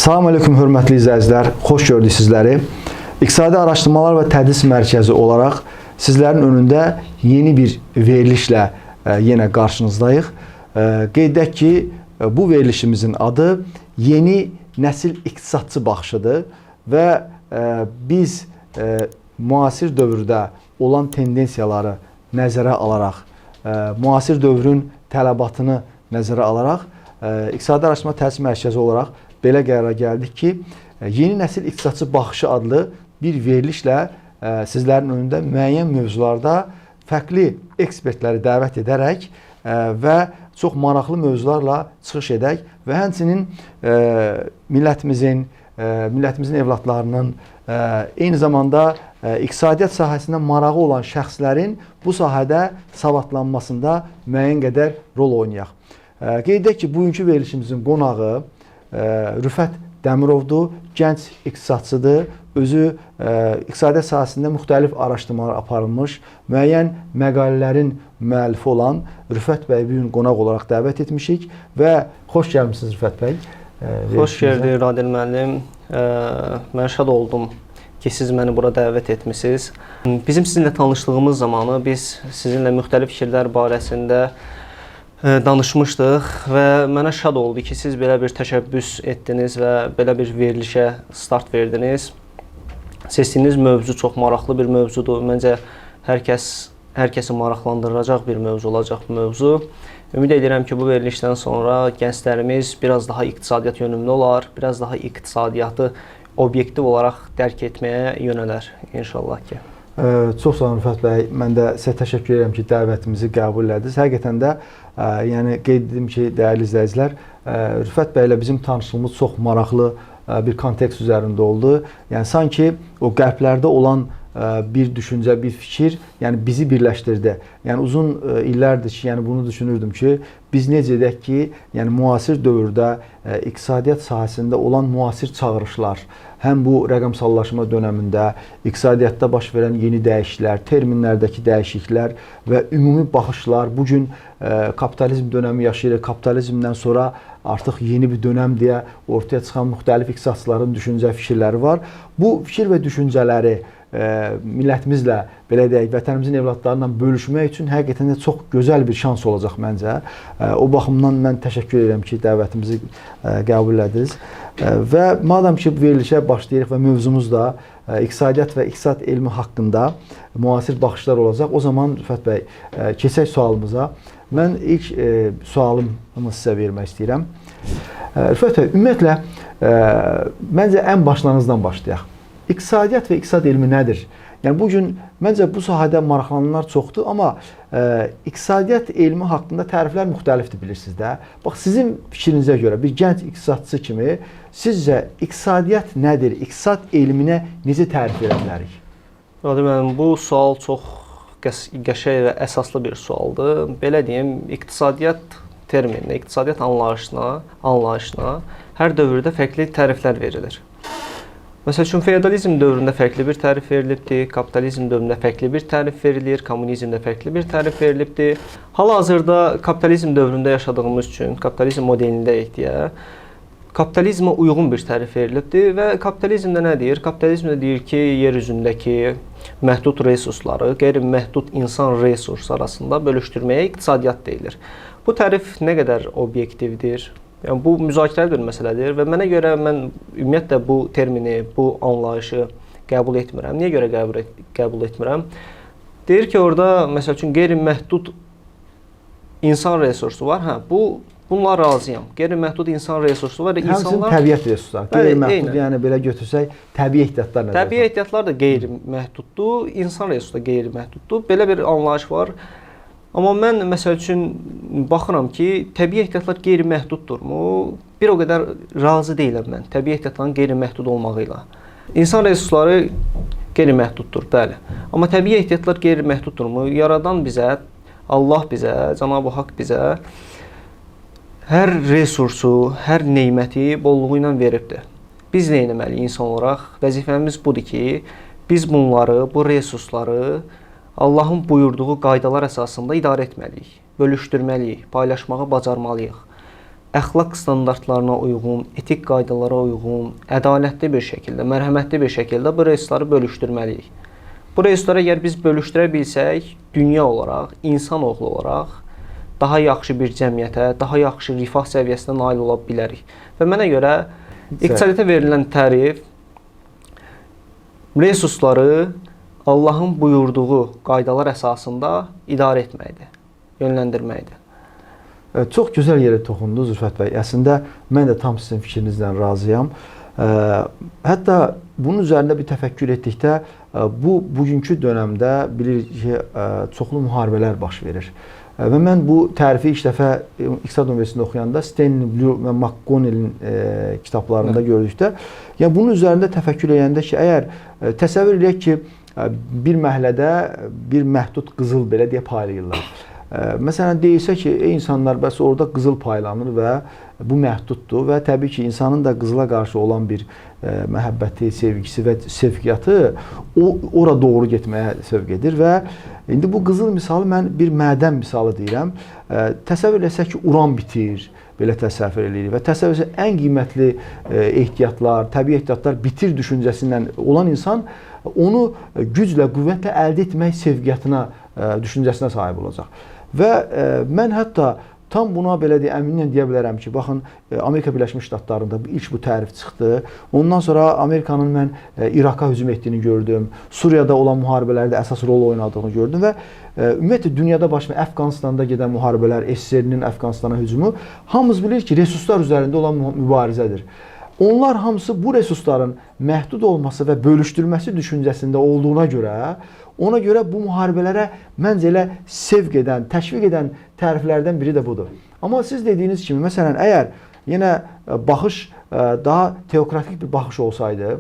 Salam aleyküm hörmətli izləyicilər, xoş gördük sizləri. İqtisadi Araşdırmalar və Tədris Mərkəzi olaraq sizlərin önündə yeni bir verilişlə yenə qarşınızdayıq. Qeyd edək ki, bu verilişimizin adı Yeni Nəsil İqtisadçı Baxışıdır və biz müasir dövrdə olan tendensiyaları nəzərə alaraq, müasir dövrün tələbatını nəzərə alaraq İqtisadi Araşdırma Tədris Mərkəzi olaraq belə qərara gəldik ki, Yeni Nəsil İqtisadçı Baxışı adlı bir verilişlə sizlərin önündə müəyyən mövzularda fərqli ekspertləri dəvət edərək və çox maraqlı mövzularla çıxış edək və həmçinin millətimizin evlatlarının, eyni zamanda iqtisadiyyat sahəsində marağı olan şəxslərin bu sahədə savadlanmasında müəyyən qədər rol oynayaq. Qeyd edək ki, bugünkü verilişimizin qonağı Rüfət Dəmirovdur, gənc iqtisadçıdır. Özü iqtisadiyyat sahəsində müxtəlif araşdırmalar aparılmış, müəyyən məqalələrin müəllifi olan Rüfət bəy bugün qonaq olaraq dəvət etmişik və xoş gəlmişsiniz Rüfət bəy. Xoş gördük Radil müəllim. Mən şad oldum ki, siz məni bura dəvət etmisiniz. Bizim sizinlə tanışdığımız zamanı biz sizinlə müxtəlif fikirlər barəsində danışmışdıq və mənə şad oldu ki, siz belə bir təşəbbüs etdiniz və belə bir verilişə start verdiniz. Seçdiyiniz mövzu çox maraqlı bir mövzudur. Məncə hər kəsi maraqlandıracaq bir mövzu olacaq bu mövzu. Ümid edirəm ki, bu verilişdən sonra gənclərimiz biraz daha iqtisadiyyat yönümlü olar, biraz daha iqtisadiyyatı obyektiv olaraq dərk etməyə yönələr inşallah ki. Çox sağ olun Rüfət bəy. Mən də sizə təşəkkür edirəm ki, dəvətimizi qəbul elədiniz. Həqiqətən də yəni qeyd edim ki, dəyərli izləyicilər, Rüfət bəylə bizim tanışlığımız çox maraqlı bir kontekst üzərində oldu. Yəni sanki o qərblərdə olan bir düşüncə, bir fikir, yəni bizi birləşdirdi. Yəni uzun illərdir ki, yəni bunu düşünürdüm ki, biz necə edək ki, yəni müasir dövrdə iqtisadiyyat sahəsində olan müasir çağırışlar, həm bu rəqəmsallaşma dönəmində iqtisadiyyatda baş verən yeni dəyişikliklər, terminlərdəki dəyişikliklər və ümumi baxışlar, bugün kapitalizm dönəmi yaşayırıq, kapitalizmdən sonra artıq yeni bir dönəm deyə ortaya çıxan müxtəlif iqtisadçıların düşüncə fikirləri var. Bu fikir və düşüncələri millətimizlə, belə deyək, vətənimizin evlatlarıyla bölüşmək üçün həqiqətən də çox gözəl bir şans olacaq məncə. O baxımdan mən təşəkkür edirəm ki, dəvətimizi qəbul ediniz. Və madam ki, verilişə başlayırıq və mövzumuz da iqtisadiyyat və iqtisad elmi haqqında müasir baxışlar olacaq. O zaman Rüfət bəy, keçək sualımıza. Mən ilk sualımı sizə vermək istəyirəm. Rüfət bəy, ümumiyyətlə, məncə ən başlarınızdan başlayaq. İqtisadiyyat və iqtisad elmi nədir? Yəni bugün məncə bu sahədə maraqlananlar çoxdur, amma iqtisadiyyat elmi haqqında təriflər müxtəlifdir, bilirsiniz də. Bax, sizin fikrinizə görə bir gənc iqtisadçı kimi sizcə iqtisadiyyat nədir? İqtisad elminə necə tərif edə bilərik? Mənim bu sual çox qəşəng və əsaslı bir sualdır. Belə deyim, iqtisadiyyat termininə, iqtisadiyyat anlayışına hər dövrdə fərqli təriflər verilir. Məsəl üçün, feodalizm dövründə fərqli bir tərif verilibdir, kapitalizm dövründə fərqli bir tərif verilir, kommunizmdə fərqli bir tərif verilibdir. Hal-hazırda kapitalizm dövründə yaşadığımız üçün, kapitalizm modelindəyik deyə, kapitalizmə uyğun bir tərif verilibdir və kapitalizmdə nə deyir? Kapitalizmdə deyir ki, yer üzündəki məhdud resursları qeyri-məhdud insan resursu arasında bölüşdürməyə iqtisadiyyat deyilir. Bu tərif nə qədər obyektivdir? Yəni, bu müzakirəli bir məsələdir və mənə görə mən ümumiyyətlə bu termini, bu anlayışı qəbul etmirəm. Niyə görə qəbul etmirəm? Deyir ki, orada məsəl üçün qeyri-məhdud insan resursu var. Hə, bunlar razıyam. Qeyri-məhdud insan resursu var və insanlar... Həmçinin təbiət resursları. Qeyri-məhdud, yəni belə götürsək, təbii ehtiyatlar nədir? Təbii ehtiyatlar da qeyri-məhduddur, insan resursu da qeyri-məhduddur. Belə bir anlayış var. Amma mən, məsəl üçün, baxıram ki, təbii ehtiyatlar qeyri-məhduddurmu? Bir o qədər razı deyiləm mən təbii ehtiyatların qeyri-məhdud olmağı ilə. İnsan resursları qeyri-məhduddur, bəli. Amma təbii ehtiyatlar qeyri-məhduddurmu? Yaradan bizə, Allah bizə, Cənab-ı Haqq bizə hər resursu, hər neyməti bolluğu ilə veribdir. Biz nə etməliyik insan olaraq? Vəzifəmiz budur ki, biz bunları, bu resursları Allahın buyurduğu qaydalar əsasında idarə etməliyik, bölüşdürməliyik, paylaşmağı bacarmalıyıq. əxlaq standartlarına uyğun, etik qaydalara uyğun, ədalətli bir şəkildə, mərhəmətli bir şəkildə bu resursları bölüşdürməliyik. Bu resursları əgər biz bölüşdürə bilsək, dünya olaraq, insan oğlu olaraq daha yaxşı bir cəmiyyətə, daha yaxşı rifah səviyyəsinə nail ola bilərik. Və mənə görə iqtisadiyyata verilən tərif resursları Allahın buyurduğu qaydalar əsasında idarə etməkdir, yönləndirməkdir. Çox gözəl yerə toxundunuz Rüfət bəy. Əslində mən də tam sizin fikrinizlə razıyam. Hətta bunun üzərində bir təfəkkür etdikdə bugünkü dövrdə bilirik ki, çoxlu müharibələr baş verir. Və mən bu tərifi ilk dəfə İqtisad Universitetində oxuyanda Stanley Blue və McGonigal'in kitablarında gördükdə, yəni bunun üzərində təfəkkür edəndə ki, əgər təsəvvür edək ki, bir məhəllədə bir məhdud qızıl belə deyə paylayırlar. Məsələn, deyilsə ki, insanlar bəs orada qızıl paylanır və bu məhduddur və təbii ki, insanın da qızıla qarşı olan bir məhəbbəti, sevgisi və sevqiyyatı ora doğru getməyə sövq edir və indi bu qızıl misalı mən bir mədən misalı deyirəm. Təsəvvür etsək ki, uran bitir, belə təsəvvür edirik və təsəvvür etsək ən qiymətli ehtiyatlar, təbii ehtiyatlar bitir düşüncəsindən olan insan onu güclə, qüvvətlə əldə etmək sevqiyyatına, düşüncəsinə sahib olacaq. Və mən hətta tam buna belə əminlə deyə bilərəm ki, baxın, Amerika Birləşmiş Ştatlarında ilk bu tərif çıxdı. Ondan sonra Amerikanın mən İraqa hücum etdiyini gördüm. Suriyada olan müharibələrdə əsas rol oynadığını gördüm və ümumiyyətlə dünyada baş verən Əfqanistanda gedən müharibələr, SSR-nin Əfqanistana hücumu hamımız bilir ki, resurslar üzərində olan mübarizədir. Onlar hamısı bu resursların məhdud olması və bölüşdürülməsi düşüncəsində olduğuna görə, ona görə bu müharibələrə məncə elə sevq edən, təşviq edən təriflərdən biri də budur. Amma siz dediyiniz kimi, məsələn, əgər yenə baxış daha teokratik bir baxış olsaydı,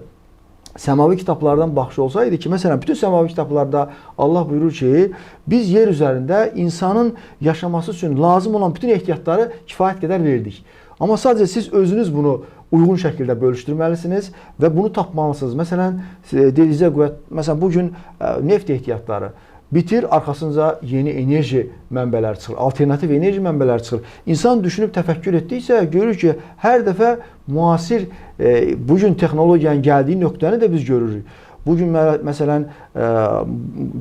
səmavi kitablardan baxış olsaydı ki, məsələn, bütün səmavi kitablarda Allah buyurur ki, biz yer üzərində insanın yaşaması üçün lazım olan bütün ehtiyatları kifayət qədər verdik. Amma sadəcə siz özünüz bunu uyğun şəkildə bölüşdürməlisiniz və bunu tapmalısınız. Məsələn, dediyinizə qüvvət, məsələn, bugün neft ehtiyatları bitir, arxasınca yeni enerji mənbələri çıxır, alternativ enerji mənbələri çıxır. İnsan düşünüb təfəkkür etdiksə, görür ki, hər dəfə müasir bugün texnologiyanın gəldiyi nöqtəni də biz görürük. Bugün, məsələn,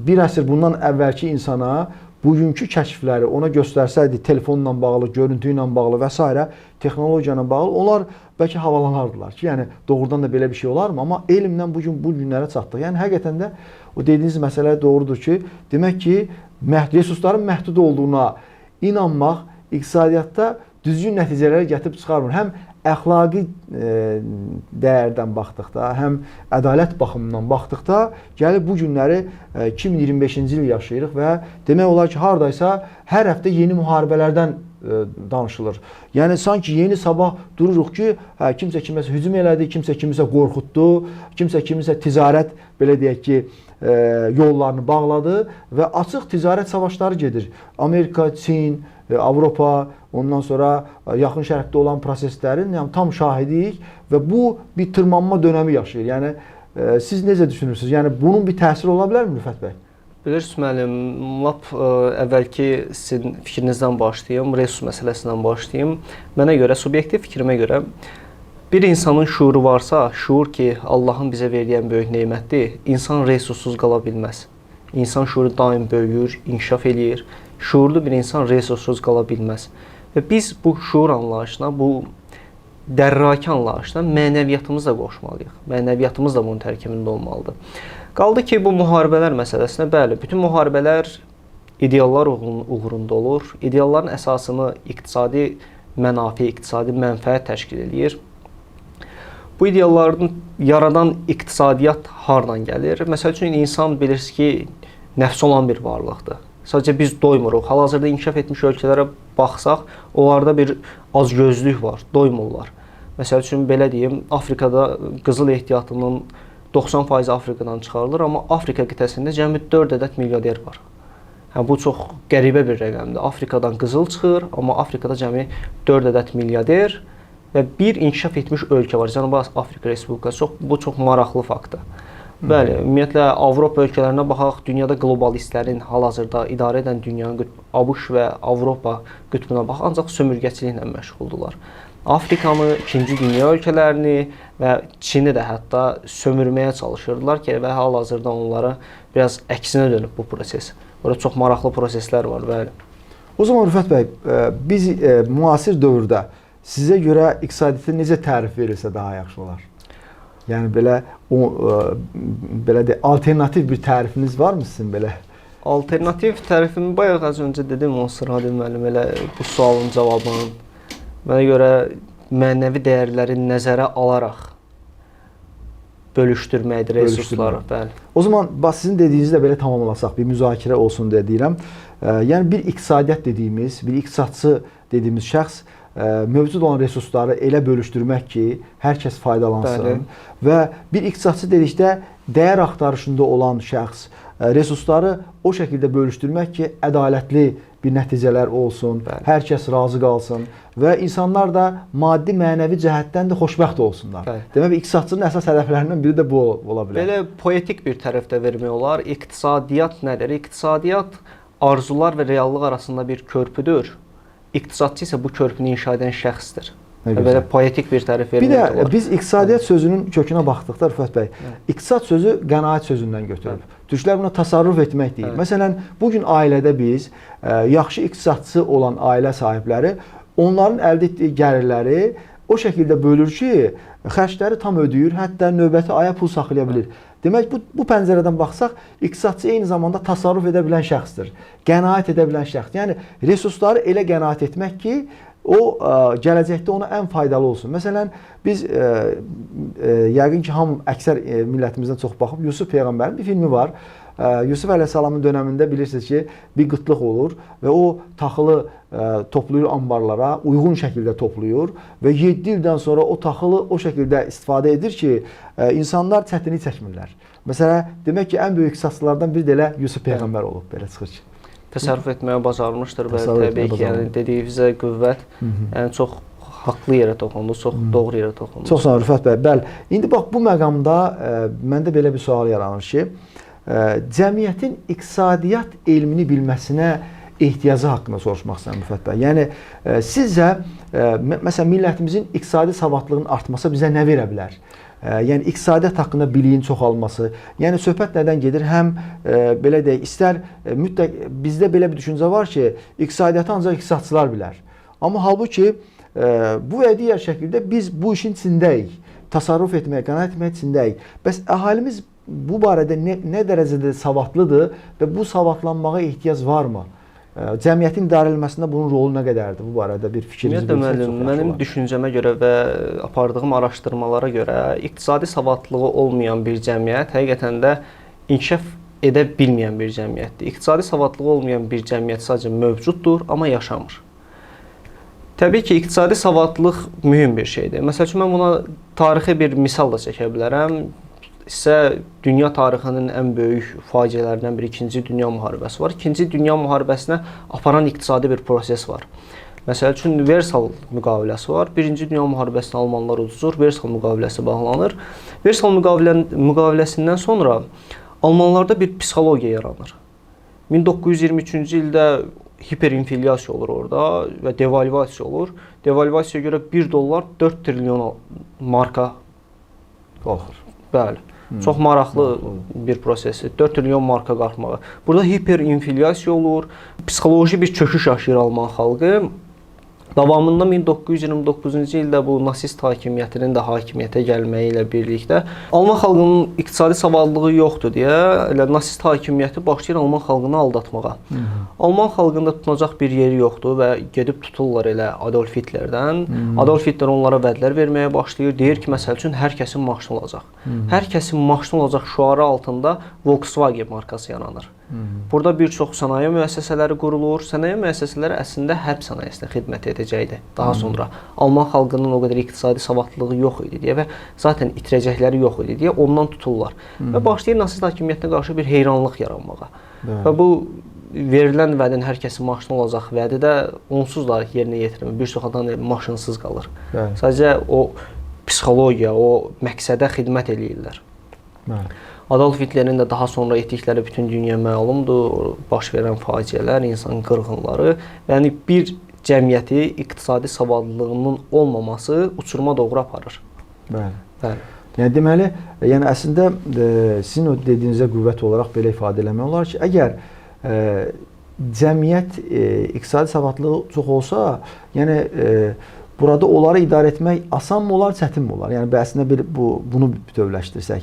bir əsr bundan əvvəlki insana bugünkü kəşfləri ona göstərsəydi, telefonla bağlı, görüntü ilə bağlı və s. texnologiya ilə bağlı, onlar bəlkə havalanardılar ki, yəni doğrudan da belə bir şey olarmı? Amma elmlə bu günlərə çatdıq. Yəni həqiqətən də o dediyiniz məsələ doğrudur ki, demək ki, resursların məhdud olduğuna inanmaq iqtisadiyyatda düzgün nəticələrə gətirib çıxarmır. Həm əxlaqi dəyərdən baxdıqda, həm ədalət baxımından baxdıqda gəlib bu günləri 2025-ci il yaşayırıq və demək olar ki, hardaysa hər həftə yeni müharibələrdən danışılır. Yəni sanki yeni sabah dururuq ki, kimsə kiməsə hücum elədi, kimsə kimisə qorxutdu, kimsə kimisə ticarət belə deyək ki, yollarını bağladı və açıq ticarət savaşları gedir. Amerika, Çin, Avropa, ondan sonra yaxın şərqdə olan proseslərin tam şahidiyik və bu bir tırmanma dönəmi yaşayır. Yəni siz necə düşünürsünüz? Yəni bunun bir təsiri ola bilərmi Rüfət bəy? Bilirsiniz müəllim, lap əvvəlki sizin fikrinizdən başlayım, resurs məsələsindən başlayım. Mənə görə, subyektiv fikrimə görə bir insanın şuuru varsa, şuur ki, Allahın bizə verdiyi böyük nemətdir, insan resurssuz qala bilməz. İnsan şuuru daim böyüyür, inkişaf eləyir. Şuurlu bir insan resurssuz qala bilməz. Və biz bu şuur anlayışına, bu dərraki anlayışına mənəviyyatımızla qoşmalıyıq. Mənəviyyatımız da bunun tərkibində olmalıdır. Qaldı ki, bu müharibələr məsələsinə, bəli, bütün müharibələr ideallar uğrunda olur. İdealların əsasını iqtisadi mənafi, iqtisadi mənfəət təşkil edir. Bu idealların yaradan iqtisadiyyat hardan gəlir? Məsəl üçün, insan bilirsiniz ki, nəfs olan bir varlıqdır. Sadəcə biz doymuruq. Hal-hazırda inkişaf etmiş ölkələrə baxsaq, onlarda bir azgözlük var, doymurlar. Məsəl üçün, belə deyim, Afrikada qızıl ehtiyatının 90% Afrikadan çıxarılır, amma Afrika qitəsində cəmi 4 ədəd milyarder var. Bu çox qəribə bir rəqəmdir. Afrikadan qızıl çıxır, amma Afrikada cəmi 4 ədəd milyarder və bir inkişaf etmiş ölkə var. Cənubi Afrika Respublikası. Bu çox maraqlı faktdır. Bəli, ümumiyyətlə Avropa ölkələrinə baxaq, dünyada qlobalistlərin hal-hazırda idarə edən dünyanın ABŞ və Avropa qütbünə baxaq, ancaq sömürgəçiliklə məşğuldurlar. Afrikanı, 2-ci dünya ölkələrini və Çini də hətta sömürməyə çalışırdılar ki, və hal-hazırda onlara biraz əksinə dönüb bu proses. Burada çox maraqlı proseslər var, bəli. O zaman Rüfət bəy, biz müasir dövrdə sizə görə iqtisadiyyatı necə tərif verirsə daha yaxşı olar? Yəni belə alternativ bir tərifiniz varmı sizin belə? Alternativ tərifimi bayaq az öncə dedim, o Sırhadi müəllim elə bu sualın cavabını mənə görə mənəvi dəyərləri nəzərə alaraq bölüşdürməkdir resursları, bəli. O zaman bax sizin dediyinizi də belə tamamlasaq, bir müzakirə olsun deyə deyirəm. Yəni bir iqtisadiyyat dediyimiz, bir iqtisadçı dediyimiz şəxs mövcud olan resursları elə bölüşdürmək ki, hər kəs faydalansın. Bəli. Və bir iqtisadçı dedikdə dəyər axtarışında olan şəxs resursları o şəkildə bölüşdürmək ki, ədalətli bir nəticələr olsun, bəli, hər kəs razı qalsın və insanlar da maddi, mənəvi cəhətdən də xoşbəxt olsunlar. Bəli. Demək, iqtisadçının əsas hədəflərindən biri də bu ola bilər. Belə poetik bir tərəf də vermək olar. İqtisadiyyat nədir? İqtisadiyyat arzular və reallıq arasında bir körpüdür. İqtisadçı isə bu körpünü inşa edən şəxsdir. Belə poetik bir tərif vermək olar. Bir də biz iqtisadiyyat sözünün kökünə baxdıqda Rüfət bəy, iqtisad sözü qənaət sözündən götürülüb. Türklər buna təsarruf etmək deyir. Məsələn, bugün ailədə biz yaxşı iqtisadçı olan ailə sahibləri onların əldə etdiyi gəlirləri o şəkildə bölür ki, xərcləri tam ödəyir, hətta növbəti aya pul saxlaya bilir. Demək, bu pəncərədən baxsaq, iqtisadçı eyni zamanda təsarruf edə bilən şəxsdir, qənaət edə bilən şəxsdir. Yəni, resursları elə qənaət etmək ki, o gələcəkdə ona ən faydalı olsun. Məsələn, biz yəqin ki, əksər millətimizdən çox baxıb, Yusuf Peyğəmbərin bir filmi var. Yusuf Əleyhisselamın dönəmində bilirsiniz ki, bir qıtlıq olur və o taxılı toplayır ambarlara, uyğun şəkildə toplayır və 7 ildən sonra o taxılı o şəkildə istifadə edir ki, insanlar çətinlik çəkmirlər. Məsələn, demək ki, ən böyük iqtisadçılardan biri də elə Yusuf Peyğəmbər olub, belə çıxır ki. Təsərrüf etməyə bacarmışdır və təbii ki, yəni dediyinizə qüvvət, yəni çox haqlı yerə toxundu, çox doğru yerə toxundu. Çox sağ olun Rüfət bəy. Bəli, indi bax bu məqamda məndə belə bir sual yaranır ki, cəmiyyətin iqtisadiyyat elmini bilməsinə ehtiyacı haqqında soruşmaq istəyirəm Rüfət bəy. Yəni sizcə məsələn millətimizin iqtisadi savadlığının artması bizə nə verə bilər? Yəni iqtisadiyyat haqqında biliyin çoxalması. Yəni söhbət nədən gedir? Həm belə deyək, istər mütləq bizdə belə bir düşüncə var ki, iqtisadiyyatı ancaq iqtisadçılar bilər. Amma halbuki bu və digər şəkildə biz bu işin içindəyik. Təsarruf etməyə, qənaət etməyə içindəyik. Bəs əhalimiz bu barədə nə dərəcədə savadlıdır və bu savadlanmağa ehtiyac varmı? Cəmiyyətin idarə edilməsində bunun rolu nə qədərdir? Bu barədə bir fikriniz versəniz çox yaxşı olar. Mənim düşüncəmə görə və apardığım araşdırmalara görə iqtisadi savadlılığı olmayan bir cəmiyyət həqiqətən də inkişaf edə bilməyən bir cəmiyyətdir. İqtisadi savadlılığı olmayan bir cəmiyyət sadəcə mövcuddur, amma yaşamır. Təbii ki, iqtisadi savadlılıq mühüm bir şeydir. Məsəl üçün, mən buna tarixi bir misal da çəkə bilərəm. İsə dünya tarixinin ən böyük faciələrindən biri 2-ci Dünya müharibəsi var. 2-ci Dünya müharibəsinə aparan iqtisadi bir proses var. Məsəl üçün, Versal müqaviləsi var. 1-ci Dünya müharibəsində Almanlar uduzur, Versal müqaviləsi bağlanır. Versal müqaviləsindən sonra Almanlarda bir psixologiya yaranır. 1923-cü ildə hiperinflyasiya olur orada və devalvasiya olur. Devalvasiyaya görə 1 dollar 4 trilyon marka qalxır. Bəli. Çox maraqlı bir prosesdir. 4 trilyon marka qalxmağı. Burada hiperinflyasiya olur. Psixoloji bir çöküş yaşayır Alman xalqı. Davamında 1929-cu ildə bu nasist hakimiyyətinin də hakimiyyətə gəlməyi ilə birlikdə Alman xalqının iqtisadi savadlılığı yoxdur deyə elə nasist hakimiyyəti başlayır Alman xalqını aldatmağa. Alman xalqında tutunacaq bir yeri yoxdur və gedib tuturlar elə Adolf Hitlerdən. Adolf Hitler onlara vədlər verməyə başlayır. Deyir ki, məsəl üçün hər kəsin maşını olacaq. Hər kəsin maşını olacaq şüarı altında Volkswagen markası yaranır. Burada bir çox sənaye müəssisələri qurulur. Sənaye müəssisələri əslində hərb sənayesinə xidmət edəcəkdi. Daha sonra Alman xalqının o qədər iqtisadi savadlılığı yox idi deyə və zaten itirəcəkləri yox idi deyə ondan tuturlar. Və başlayır nasist hakimiyyətinə qarşı bir heyranlıq yaranmağa. Və bu verilən vədin hər kəsin maşını olacaq vədi də onsuz da yerinə yetirilmir. Bir çox adam maşınsız qalır. Sadəcə o psixologiya, o məqsədə xidmət eləyirlər. Adolf Hitlerin də daha sonra etdikləri bütün dünya məlumdur. Baş verən faciələr, insan qırğınları. Yəni bir cəmiyyəti iqtisadi savadlılığının olmaması uçuruma doğru aparır. Bəli. Bəli. Yəni deməli, yəni əslində sizin o dediyinizə qüvvət olaraq belə ifadə eləmək olar ki, əgər cəmiyyət iqtisadi savadlılığı çox olsa, yəni burada onları idarə etmək asanmı olar, çətinmi olar? Yəni əslində bunu bütövləşdirsək.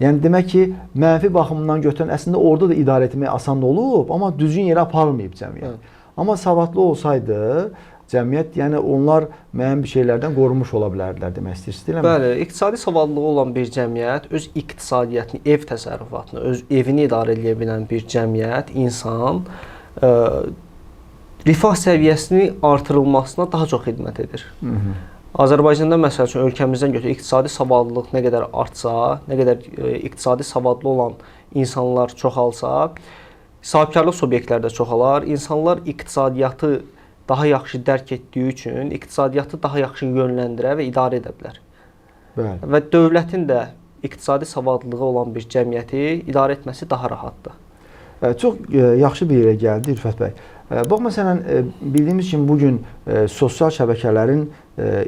Yəni demək ki, mənfi baxımından götürən əslində orada da idarə etmək asan olub, amma düzgün yerə aparılmayıb cəmiyyət. Amma savadlı olsaydı cəmiyyət, yəni onlar müəyyən bir şeylərdən qorunmuş ola bilərdilər demək istəyirsiniz, eləmi? Bəli, iqtisadi savadlılığı olan bir cəmiyyət öz iqtisadiyyatını, ev təsərrüfatını, öz evini idarə edə bilən bir cəmiyyət, insan rifah səviyyəsini artırılmasına daha çox xidmət edir. Azərbaycanda məsəl üçün ölkəmizdən götür, iqtisadi savadlılıq nə qədər artsa, nə qədər iqtisadi savadlı olan insanlar çoxalsa, sahibkarlıq subyektləri də çoxalar. İnsanlar iqtisadiyyatı daha yaxşı dərk etdiyi üçün iqtisadiyyatı daha yaxşı yönləndirə və idarə edə bilər. Bəli. Və dövlətin də iqtisadi savadlılığı olan bir cəmiyyəti idarə etməsi daha rahatdır. Çox yaxşı bir yerə gəldi İrfət bəy. Bax, məsələn, bildiyimiz kimi bugün sosial şəbəkələrin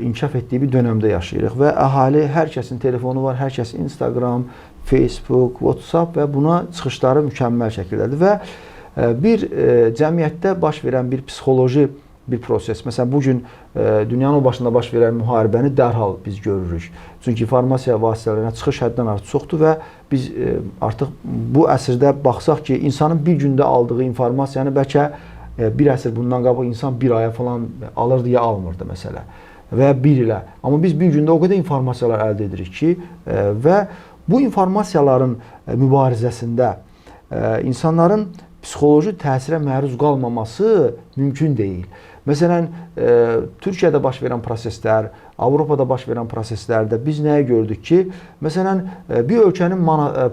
inkişaf etdiyi bir dönəmdə yaşayırıq və əhali, hər kəsin telefonu var, hər kəs Instagram, Facebook, WhatsApp və buna çıxışları mükəmməl şəkildədir və bir cəmiyyətdə baş verən bir psixoloji bir proses. Məsələn, bugün dünyanın o başında baş verən müharibəni dərhal biz görürük. Çünki informasiya vasitələrinə çıxış həddən artıq çoxdur və biz artıq bu əsrdə baxsaq ki, insanın bir gündə aldığı informasiyanı bəlkə bir əsr bundan qabaq insan bir aya falan alırdı ya almırdı məsələ və ya bir ilə. Amma biz bir gündə o qədər informasiyalar əldə edirik ki və bu informasiyaların mübarizəsində insanların psixoloji təsirə məruz qalmaması mümkün deyil. Məsələn, Türkiyədə baş verən proseslər, Avropada baş verən proseslərdə biz nəyə gördük ki, məsələn, bir ölkənin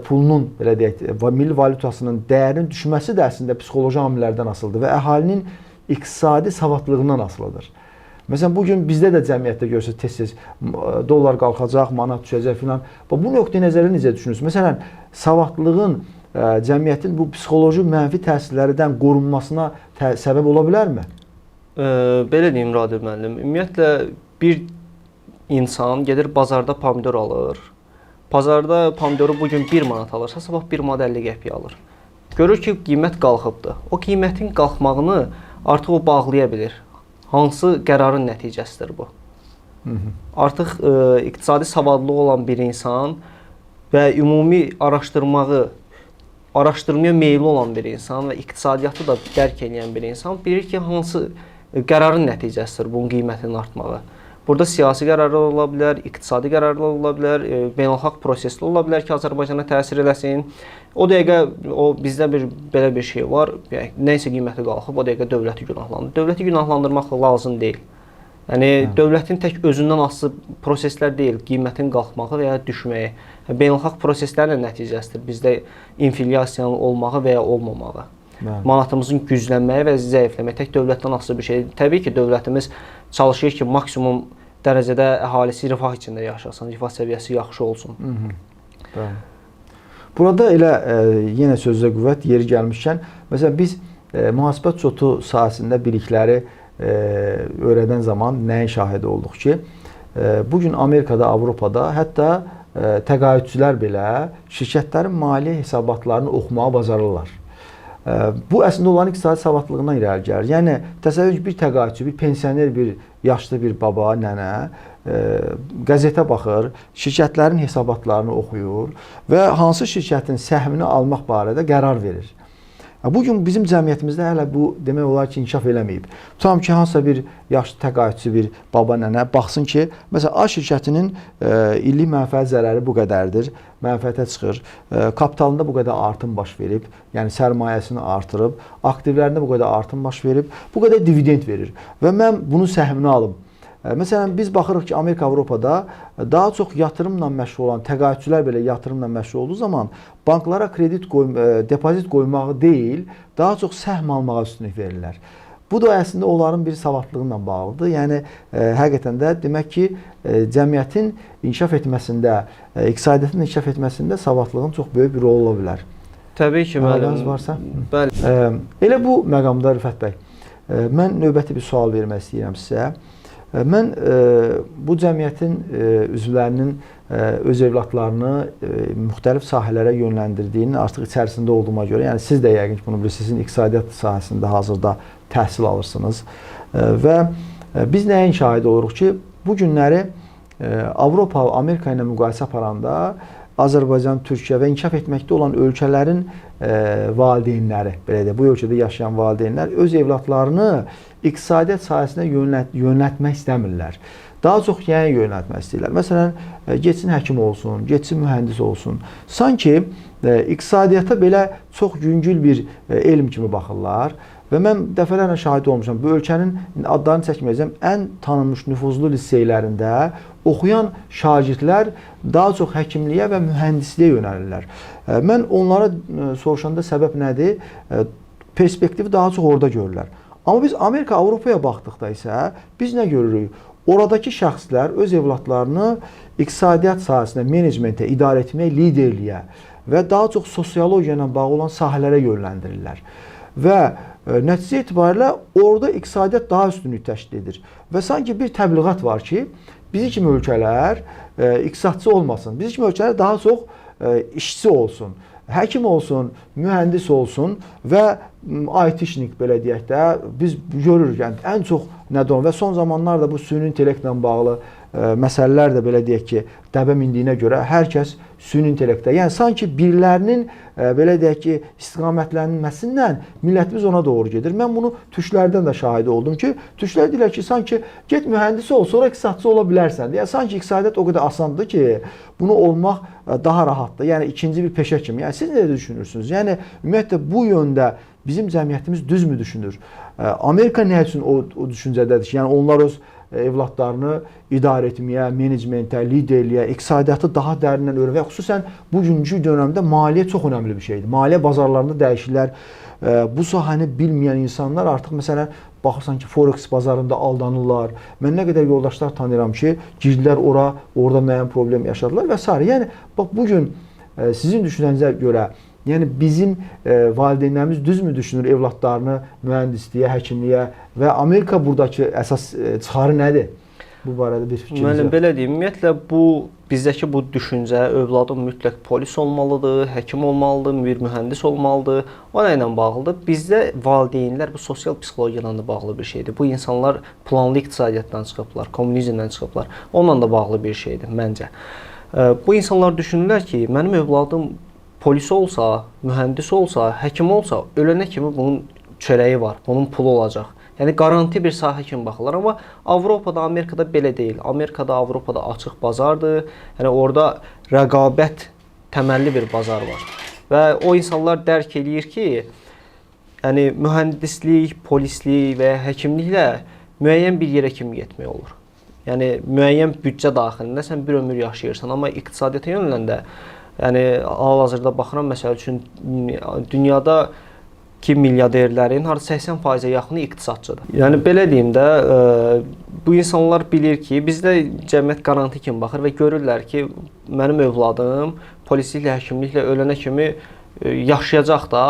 pulunun, belə deyək, milli valyutasının dəyərinin düşməsi də əslində psixoloji amillərdən asılıdır və əhalinin iqtisadi savadlılığından asılıdır. Məsələn, bugün bizdə də cəmiyyətdə görürsünüz, tez-tez dollar qalxacaq, manat düşəcək filan. Bu nöqteyi nəzərdə necə düşünürsünüz? Məsələn, savadlılığın cəmiyyətin bu psixoloji mənfi təsirlərdən qorunmasına səbəb ola bilərmi? Belə deyim, Radib müəllim, ümumiyyətlə bir insan gedir bazarda pomidor alır. Bazarda pomidoru bugün 1 manat alırsa, sabah 1 manat 50 qəpiyə alır. Görür ki, qiymət qalxıbdır. O qiymətin qalxmağını artıq o bağlaya bilir. Hansı qərarın nəticəsidir bu? Artıq iqtisadi savadlı olan bir insan və ümumi araşdırmaya meyilli olan bir insan və iqtisadiyyatı da dərk edən bir insan bilir ki, hansı qərarın nəticəsidir bunun qiymətinin artmağı. Burada siyasi qərarlar ola bilər, iqtisadi qərarlar ola bilər, beynəlxalq proseslər ola bilər ki, Azərbaycana təsir eləsin. O dəqiqə bizdə belə bir şey var. Nəysə qiyməti qalxıb, o dəqiqə dövləti günahlandırır. Dövləti günahlandırmaq lazım deyil. Yəni dövlətin tək özündən asılı proseslər deyil, qiymətin qalxmağı və ya düşməyi. Beynəlxalq proseslərin nəticəsidir bizdə inflyasiyanın olmağı və ya olmamağı. Manatımızın güclənməyi və zəifləməyi tək dövlətdən asılı bir şeydir. Təbii ki, dövlətimiz çalışır ki, maksimum dərəcədə əhalisi rifah içində yaşasın, rifah səviyyəsi yaxşı olsun. Burada elə yenə sözə qüvvət yeri gəlmişkən, məsələn biz mühasibət çotu sahəsində bilikləri öyrədən zaman nəyə şahidi olduq ki, bugün Amerikada, Avropada, hətta təqaüdçülər belə şirkətlərin maliyyə hesabatlarını oxumağa bacarırlar. Bu əslində onların iqtisadi savadlılığından irəli gəlir. Yəni təsəvvür ki, bir təqaüdçü, bir pensioner, bir yaşlı bir baba, nənə qəzetə baxır, şirkətlərin hesabatlarını oxuyur və hansı şirkətin səhmini almaq barədə qərar verir. Bugün bizim cəmiyyətimizdə hələ bu demək olar ki, inkişaf eləməyib. Tutam ki, hansısa bir yaşlı təqaüdçü bir baba, nənə baxsın ki, məsələn, A şirkətinin illik mənfəət zərəri bu qədərdir, mənfəətə çıxır, kapitalında bu qədər artım baş verib, yəni sərmayəsini artırıb, aktivlərində bu qədər artım baş verib, bu qədər dividend verir və mən bunun səhmini alım. Məsələn, biz baxırıq ki, Amerika, Avropada daha çox yatırımla məşğul olan təqaüdçülər belə yatırımla məşğul olduğu zaman banklara depozit qoymağı deyil, daha çox səhm almağa üstünlük verirlər. Bu da əslində onların bir savadlığı ilə bağlıdır. Yəni həqiqətən də demək ki, cəmiyyətin inkişaf etməsində, iqtisadiyyatın inkişaf etməsində savadlığın çox böyük bir rolu ola bilər. Təbii ki, müəllim. Varsa. Bəli. Elə bu məqamda Rüfət bəy, mən növbəti bir sual vermək istəyirəm sizə. Mən bu cəmiyyətin üzvlərinin öz evladlarını müxtəlif sahələrə yönləndirdiyinin artıq içərisində olduğuma görə, yəni siz də yəqin ki, bunu bilirsiniz, sizin iqtisadiyyat sahəsində hazırda təhsil alırsınız və biz nəyin şahidi oluruq ki, bu günləri Avropa, Amerika ilə müqayisə aparanda Azərbaycan, Türkiyə və inkişaf etməkdə olan ölkələrin valideynləri, belə deyək, bu ölkədə yaşayan valideynlər öz evladlarını iqtisadiyyat sahəsinə yönəltmək istəmirlər. Daha çox yəni yönəltmək istəyirlər. Məsələn, getsin həkim olsun, getsin mühəndis olsun. Sanki iqtisadiyyata belə çox yüngül bir elm kimi baxırlar. Və mən dəfələrlə şahid olmuşam. Bu ölkənin adlarını çəkməyəcəm, ən tanınmış nüfuzlu liseylərində oxuyan şagirdlər daha çox həkimliyə və mühəndisliyə yönəlirlər. Mən onlara soruşanda səbəb nədir? Perspektivi daha çox orada görürlər. Amma biz Amerika, Avropaya baxdıqda isə biz nə görürük? Oradakı şəxslər öz evladlarını iqtisadiyyat sahəsinə, menecmentə, idarə etməyə, liderliyə və daha çox sosiologiya ilə bağlı olan sahələrə yönləndirirlər. Və nəticə etibarilə orada iqtisadiyyat daha üstünlük təşkil edir. Və sanki bir təbliğat var ki, bizi kimi ölkələr iqtisadçı olmasın, bizi kimi ölkələr daha çox işçi olsun, həkim olsun, mühəndis olsun və IT-şnik belə deyək də biz görürük, yəni ən çox nədən və son zamanlarda bu süni intellektlə bağlı məsələlər də belə deyək ki, dəbə mindiyinə görə hər kəs süni intellektdə, yəni sanki birilərinin belə deyək ki, istiqamətlənməsindən millətimiz ona doğru gedir. Mən bunu türklərdən də şahidi oldum ki, türklər deyirlər ki, sanki get mühəndis ol, sonra iqtisadçı ola bilərsən. Yəni sanki iqtisadiyyat o qədər asandır ki, bunu olmaq daha rahatdır. Yəni ikinci bir peşə kimi. Yəni siz nə düşünürsünüz? Yəni ümumiyyətlə bu yöndə bizim cəmiyyətimiz düzmü düşünür? Amerika nə üçün o düşüncədədir ki, yəni onlar öz evladlarını idarə etməyə, menecmentə, liderliyə, iqtisadiyyatı daha dərindən öyrənməyə və xüsusən bugünkü dövrdə maliyyə çox önəmli bir şeydir. Maliyyə bazarlarında dəyişikliklər, bu sahəni bilməyən insanlar artıq məsələn baxırsan ki, Forex bazarında aldanırlar. Mən nə qədər yoldaşlar tanıyıram ki, girdilər ora, orada müəyyən problem yaşadılar və s. Yəni bax bu gün sizin düşüncənizə görə yəni bizim valideynlərimiz düzmü düşünür evladlarını mühəndisliyə, həkimliyə və Amerika buradakı əsas çıxarı nədir? Bu barədə bir fikriniz var. Mən belə deyim, ümumiyyətlə bu bizdəki bu düşüncə övladım mütləq polis olmalıdır, həkim olmalıdır, bir mühəndis olmalıdır. O nə ilə bağlıdır? Bizdə valideynlər bu sosial psixologiyadan da bağlı bir şeydir. Bu insanlar planlı iqtisadiyyatdan çıxıblar, kommunizmdən çıxıblar. Onunla da bağlı bir şeydir məncə. Bu insanlar düşünürlər ki, mənim övladım polis olsa, mühəndis olsa, həkim olsa, ölənə kimi bunun çörəyi var, bunun pulu olacaq. Yəni garanti bir sahə kimi baxırlar, amma Avropada, Amerikada belə deyil. Amerikada, Avropada açıq bazardır. Yəni orada rəqabət təməlli bir bazar var. Və o insanlar dərk eləyir ki, yəni mühəndislik, polislik və həkimliklə müəyyən bir yerə kimi getmək olur. Yəni müəyyən büdcə daxilində sən bir ömür yaşayırsan, amma iqtisadiyyata yönələndə yəni hal-hazırda baxıram, məsəl üçün dünyadakı milyarderlərin harca 80%-ə yaxını iqtisadçıdır. Yəni belə deyim də, bu insanlar bilir ki, bizdə cəmiyyət garanti kimi baxır və görürlər ki, mənim övladım polisliklə, həkimliklə ölənə kimi yaşayacaq da,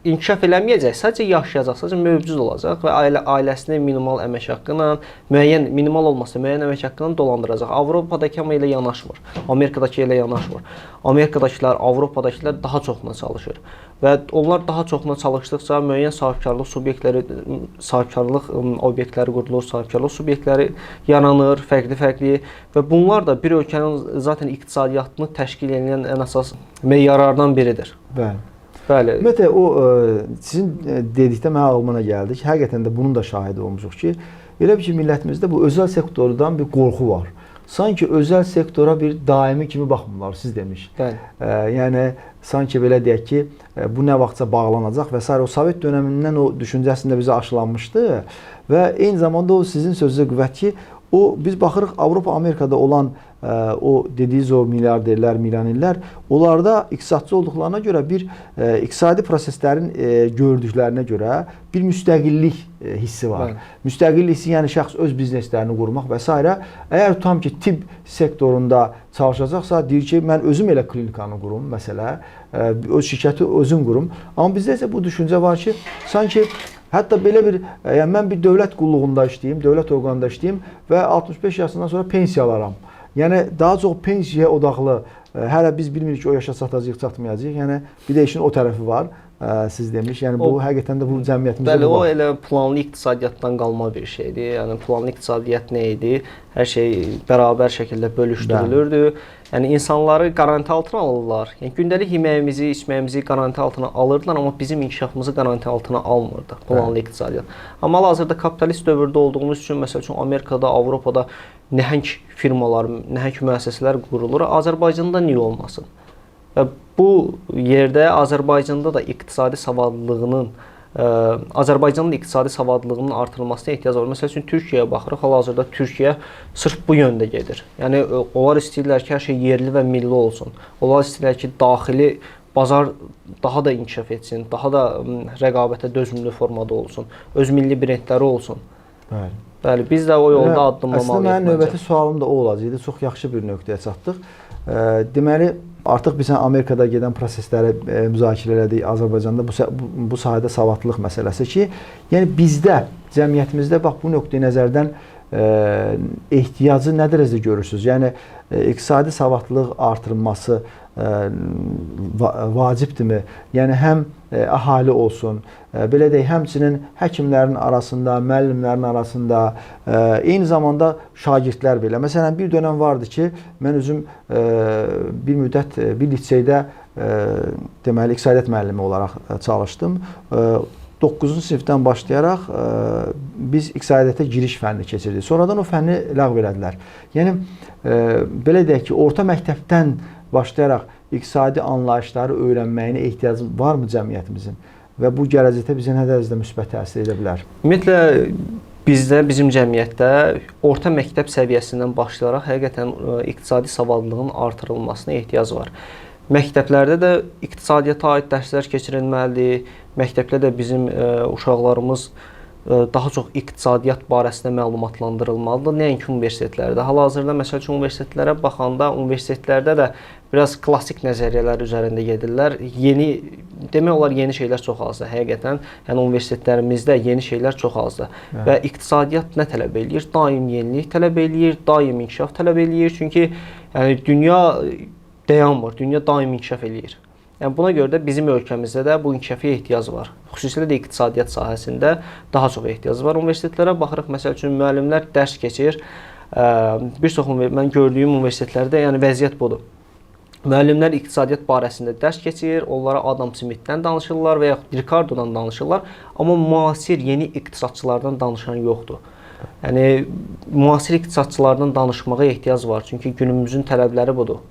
inkişaf eləməyəcək, sadəcə yaşayacaq, sadəcə mövcud olacaq və ailəsini minimal əmək haqqı ilə, müəyyən minimal olmasa müəyyən əmək haqqı ilə dolandıracaq. Avropadakı amma elə yanaşmır. Amerikadakı elə yanaşmır. Amerikadakılar, Avropadakılar daha çoxuna çalışır. Və onlar daha çoxuna çalışdıqca müəyyən sahibkarlıq subyektləri, sahibkarlıq obyektləri qurulur, sahibkarlıq subyektləri yaranır, fərqli-fərqli və bunlar da bir ölkənin zaten iqtisadiyyatını təşkil edən ən əsas meyarlardan biridir. Bəli. Bəli. Ümumiyyətlə o sizin dedikdə mənə ağlıma gəldi ki, həqiqətən də bunun da şahidi olmuşuq ki, elə bir ki millətimizdə bu özəl sektordan bir qorxu var. Sanki özəl sektora bir daimi kimi baxmırlar, siz demiş. Bəli. Yəni sanki belə deyək ki, bu nə vaxtsa bağlanacaq və s. O Sovet dönəmindən o düşüncəsində bizə aşılanmışdı və eyni zamanda o sizin sözünüzə qüvvət ki, biz baxırıq Avropa, Amerikada olan o dediyiniz o milyarderlər, milyonerlər, onlarda iqtisadçı olduqlarına görə bir iqtisadi proseslərin gördüklərinə görə bir müstəqillik hissi var. Müstəqillik hissi, yəni şəxs öz bizneslərini qurmaq və s. Əgər tutam ki, tibb sektorunda çalışacaqsa, deyir ki, mən özüm elə klinikanı qurum, məsələ, öz şirkəti özüm qurum. Amma bizdə isə bu düşüncə var ki, sanki hətta belə bir, yəni mən bir dövlət qulluğunda işləyim, dövlət orqanında işləyim və 65 yaşından sonra pensiya alaram. Yəni daha çox pensiyaya odaqlı, hələ biz bilmirik ki, o yaşa çatacağıq, çatmayacağıq. Yəni bir də işin o tərəfi var, siz demiş. Yəni bu həqiqətən də bu cəmiyyətimizdə bəli, var. o elə planlı iqtisadiyyatdan qalma bir şeydir. Yəni planlı iqtisadiyyat nə idi? Hər şey bərabər şəkildə bölüşdürülürdü. Yəni insanları qaranti altına alırlar. Yəni gündəlik yeməyimizi, içməyimizi qaranti altına alırdılar, amma bizim inkişafımızı qaranti altına almırdı planlı iqtisadiyyat. Amma hal-hazırda kapitalist dövrdə olduğumuz üçün, məsəl üçün Amerikada, Avropada nəhəng firmalar, nəhəng müəssisələr qurulur. Azərbaycanda niyə olmasın? Və bu yerdə Azərbaycanda da iqtisadi savadlılığının Azərbaycanın iqtisadi savadlılığının artırılmasına ehtiyac var. Məsəl üçün Türkiyəyə baxırıq, hal-hazırda Türkiyə sırf bu yöndə gedir. Yəni onlar istəyirlər ki, hər şey yerli və milli olsun. Onlar istəyirlər ki, daxili bazar daha da inkişaf etsin, daha da rəqabətə dözümlü formada olsun, öz milli brendləri olsun. Bəli. Bəli, biz də o yolda addımlamalıyıq. Əslində mənim növbəti sualım da o olacaqdı. Çox yaxşı bir nöqtəyə çatdıq. Deməli, artıq biz Amerikada gedən prosesləri müzakirə elədik. Azərbaycanda bu sahədə savadlılıq məsələsi ki, yəni bizdə, cəmiyyətimizdə bax bu nöqteyi nəzərdən ehtiyacı nə dərəcədə görürsünüz? Yəni iqtisadi savadlılıq artırılması vacibdirmi? Yəni həm əhali olsun, belə deyək, həmçinin həkimlərin arasında, müəllimlərin arasında, eyni zamanda şagirdlər belə. Məsələn, bir dönəm vardı ki, mən özüm bir müddət bir liseydə deməli iqtisadiyyat müəllimi olaraq çalışdım. 9-cu sinifdən başlayaraq biz iqtisadiyyata giriş fənni keçirdik. Sonradan o fənni ləğv elədilər. Yəni belə deyək ki, orta məktəbdən başlayaraq iqtisadi anlayışları öyrənməyinə ehtiyacı varmı cəmiyyətimizin? Və bu gələcəkdə bizə nə dərəcədə müsbət təsir edə bilər? Ümumiyyətlə bizdə, bizim cəmiyyətdə orta məktəb səviyyəsindən başlayaraq həqiqətən iqtisadi savadlılığın artırılmasına ehtiyac var. Məktəblərdə də iqtisadiyyata aid dərslər keçirilməlidir. Məktəbdə də bizim uşaqlarımız daha çox iqtisadiyyat barəsində məlumatlandırılmalıdır. Nəinki universitetlərdə. Hal-hazırda məsəl üçün universitetlərə baxanda, universitetlərdə də biraz klassik nəzəriyyələr üzərində gedirlər. Demək olar yeni şeylər çox azdır həqiqətən. Yəni universitetlərimizdə yeni şeylər çox azdır. Evet. Və iqtisadiyyat nə tələb eləyir? Daim yenilik tələb eləyir, daim inkişaf tələb eləyir. Çünki yəni dünya dayanmır, dünya daim inkişaf eləyir. Yəni buna görə də bizim ölkəmizdə də bu inkişafa ehtiyac var. Xüsusilə də iqtisadiyyat sahəsində daha çox ehtiyac var. Universitetlərə baxırıq, məsəl üçün müəllimlər dərs keçir. Bir çox mən gördüyüm universitetlərdə yəni vəziyyət budur. Müəllimlər iqtisadiyyat barəsində dərs keçir, onlara Adam Smithdən danışırlar və yaxud Ricardo'dan danışırlar, amma müasir yeni iqtisadçılardan danışan yoxdur. Yəni müasir iqtisadçılardan danışmağa ehtiyac var, çünki günümüzün tələbləri budur.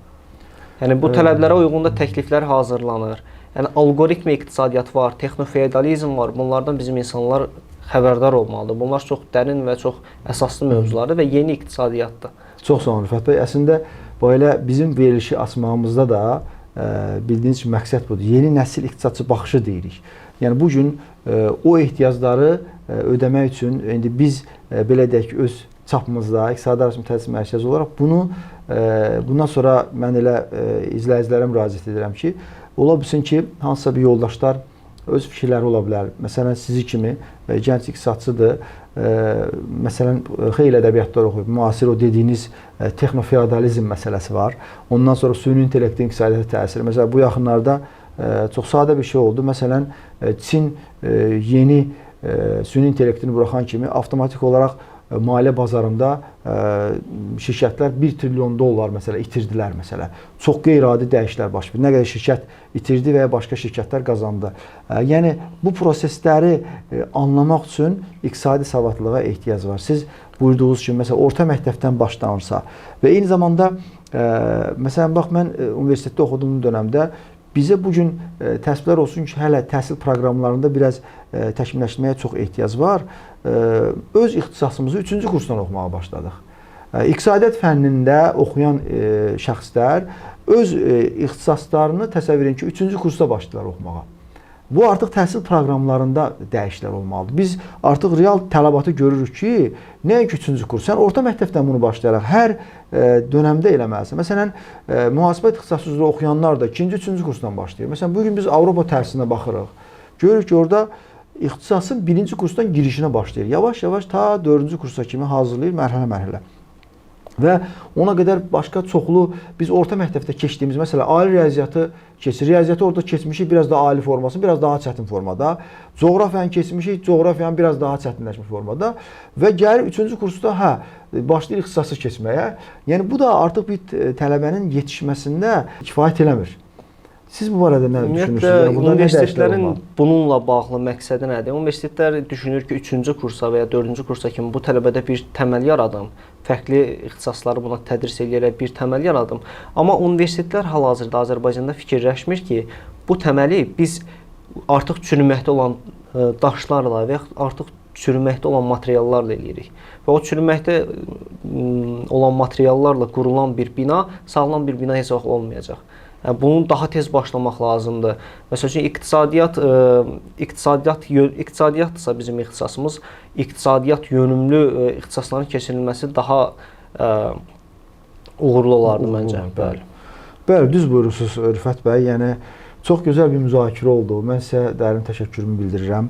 Yəni bu tələblərə uyğun da təkliflər hazırlanır. Yəni alqoritm iqtisadiyyat var, texnofeodalizm var. Bunlardan bizim insanlar xəbərdar olmalıdır. Bunlar çox dərin və çox əsaslı mövzulardır və yeni iqtisadiyyatdır. Çox sağ olun Rüfət bəy. Əslində belə bizim verilişi açmağımızda da bildiyiniz kimi məqsəd budur. Yeni nəsil iqtisadçı baxışı deyirik. Yəni bu gün o ehtiyacları ödəmək üçün indi biz belə deyək ki, öz çapımızda İqtisadi Araşdırma Tədris Mərkəzi olaraq bunu bundan sonra mən elə izləyicilərə müraciət edirəm ki, ola bilsin ki, hansısa bir yoldaşlar öz fikirləri ola bilər. Məsələn, sizi kimi gənc iqtisadçıdır. Məsələn, xeyli ədəbiyyatlar oxuyub. Müasir o dediyiniz texnofeodalizm məsələsi var. Ondan sonra süni intellektin iqtisadiyyata təsiri. Məsələn, bu yaxınlarda çox sadə bir şey oldu. Məsələn, Çin yeni süni intellektini buraxan kimi avtomatik olaraq maliyyə bazarında şirkətlər 1 trilyon dollar məsələ itirdilər məsələ. Çox qeyri-adi dəyişikliklər baş verdi. Nə qədər şirkət itirdi və ya başqa şirkətlər qazandı. Yəni bu prosesləri anlamaq üçün iqtisadi savadlılığa ehtiyac var. Siz buyurduğunuz kimi məsələn orta məktəbdən başlanırsa və eyni zamanda məsələn bax mən universitetdə oxuduğum dövrdə bizə bu gün təsbihlər olsun ki, hələ təhsil proqramlarında biraz təkmilləşdirməyə çox ehtiyac var. Öz ixtisasımızı 3-cü kursdan oxumağa başladıq. İqtisadiyyat fənnində oxuyan şəxslər öz ixtisaslarını təsəvvür edin ki, 3-cü kursda başlayırlar oxumağa. Bu artıq təhsil proqramlarında dəyişikliklər olmalıdır. Biz artıq real tələbatı görürük ki, nəinki 3-cü kurs, sən orta məktəbdən bunu başlayaraq hər dönəmdə eləməlisən. Məsələn, mühasibət ixtisası üzrə oxuyanlar da 2-ci, 3-cü kursdan başlayır. Məsələn, bugün biz Avropa təhsilinə baxırıq. Görürük ki, orada ixtisasın 1-ci kursdan girişinə başlayır. Yavaş-yavaş ta 4-cü kursa kimi hazırlayır mərhələ-mərhələ. Və ona qədər başqa çoxlu biz orta məktəbdə keçdiyimiz, məsələn, ali riyaziyyatı keçir. Riyaziyyatı orada keçmişik biraz daha ali forması, biraz daha çətin formada. Coğrafiyanı keçmişik, coğrafiyanı biraz daha çətinləşmiş formada. Və gəlir 3-cü kursda başlayır ixtisası keçməyə. Yəni bu da artıq bir tələbənin yetişməsində kifayət eləmir. Siz bu barədə nə düşünürsünüz? Yəni, universitetlərin bununla bağlı məqsədi nədir? Universitetlər düşünür ki, 3-cü kursa və ya 4-cü kursa kimi bu tələbədə bir təməl yaradım. Fərqli ixtisasları buna tədris edərək bir təməl yaradım. Amma universitetlər hal-hazırda Azərbaycanda fikirləşmir ki, bu təməli biz artıq çürüməkdə olan daşlarla və artıq çürüməkdə olan materiallarla eləyirik. Və o çürüməkdə olan materiallarla qurulan bir bina sağlam bir bina heç vaxt olmayacaq. Bunu daha tez başlamaq lazımdır. Məsəl üçün iqtisadiyyatdırsa bizim ixtisasımız, iqtisadiyyat yönümlü ixtisasların keçirilməsi daha uğurlu olardı məncə. Bəli, düz buyurursunuz Rüfət bəy. Yəni çox gözəl bir müzakirə oldu. Mən sizə dərin təşəkkürümü bildirirəm.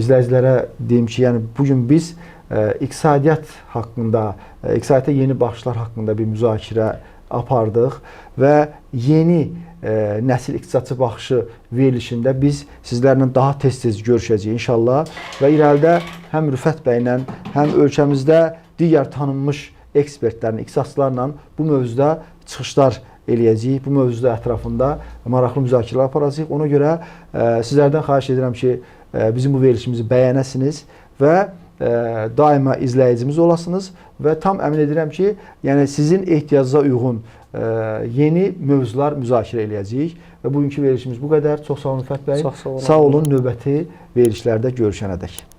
İzləyicilərə deyim ki, yəni bu gün biz iqtisadiyyat haqqında, iqtisadiyyata yeni baxışlar haqqında bir müzakirə apardıq və yeni nəsil iqtisadçı baxışı verilişində biz sizlərlə daha tez-tez görüşəcəyik inşallah və irəlidə həm Rüfət bəylə, həm ölkəmizdə digər tanınmış ekspertlərin, ixtisasçılarla bu mövzuda çıxışlar eləyəcəyik. Bu mövzuda ətrafında maraqlı müzakirələr aparacağıq. Ona görə sizlərdən xahiş edirəm ki, bizim bu verilişimizi bəyənəsiniz və daima izləyicimiz olasınız və tam əmin edirəm ki, yəni sizin ehtiyacınıza uyğun yeni mövzular müzakirə eləyəcəyik və bugünkü verilişimiz bu qədər. Çox sağ olun Rüfət bəy. Çox sağ olun. Sağ olun, növbəti verilişlərdə görüşənədək.